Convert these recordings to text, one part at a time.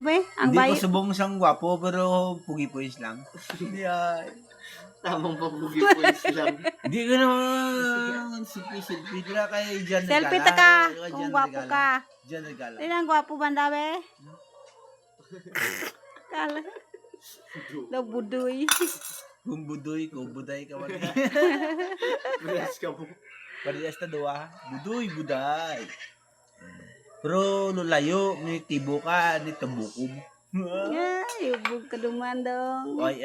Ang Hindi ko bayo. subong siyang gwapo, pero pugi-puwis lang. Yeah. Tamang pabugi points lang. Hindi ko naman silpi-silpi. Dila kay Jan Selfie Regala. ta ka. Kay Kung Jan gwapo Regala. ka. Jan Regala. Ang gwapo banda be. Kala. Daw budoy. Kung budoy ko, buday ka wala. Bilas ka po. Parehas na doa. Budoy, buday. Pero lulayo, may tibo ka, ni tabukob. Ay, ubog ka duman dong. Ay,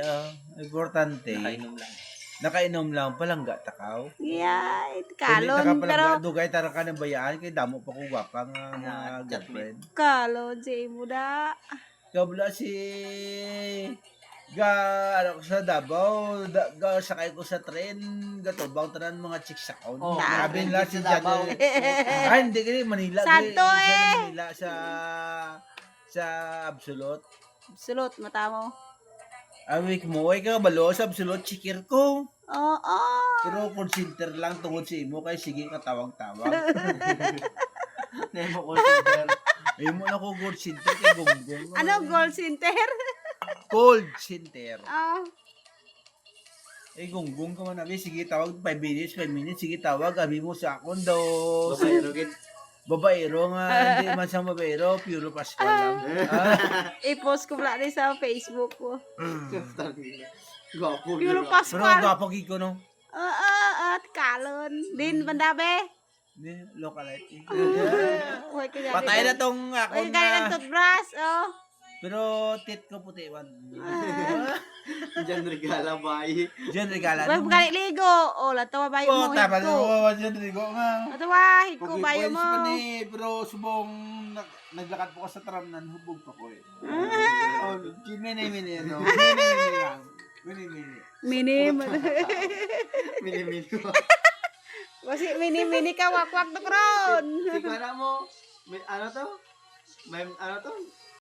importante. Nakainom lang. Nakainom lang, palangga takaw. Yay, Kung di kalon. nakapalangga, Pero, dugay tara ka ng bayaan, kay damo pa ko gwapa nga Ah, girlfriend. kalon si Muda. Kabla si ga ano ko sa Davao, sakay ko sa tren, gatubang tanan mga chicks ako. Oh, Sabi nila si sa Jan. Davao. Ay, hindi kini Manila. Santo Sa eh. Manila sa Absolute. Sulot, mata mo. Awik mo, ay ka balo sa Absolute chikir ko. Oo. Pero call center lang tungod sa imo kay sige katawag-tawag. Nemo ko super. Ay mo na ko call center kay gonggong. Ano, gold center? Cold center. Ah, Eh, gonggong ka man abi, sige tawag 5 minutes, sige tawag, abi mo sa akon daw. Babaero gid. Babaero nga, hindi man sa babaero, pure Pascual lang. i-post ko pala rin sa Facebook ko. Gwapo. Puro Pero Pascual. gwapo gid ko no. Oo, at kalon. Din, banda be. Hindi, localite. Uy, kaya Patay na tong Uy, akon kaya ng na. toothbrush, oh. Pero tit ko puti man. Diyan regala bay. Diyan regala. Uy, bukali ligo. Oh, latawa bayo Oh, mo, tama hiko. na diyan rigo nga. Latawa, hiko Pugi bayo points mo. pa ni, pero subong naglakad po ka sa tramnan, hubog pa ko eh. Oh, mini ano. Mini lang. Mini. Minim. Mini-mini. Kasi mini ka, wakwak na kron. Sigara mo. May ano to? May ano to?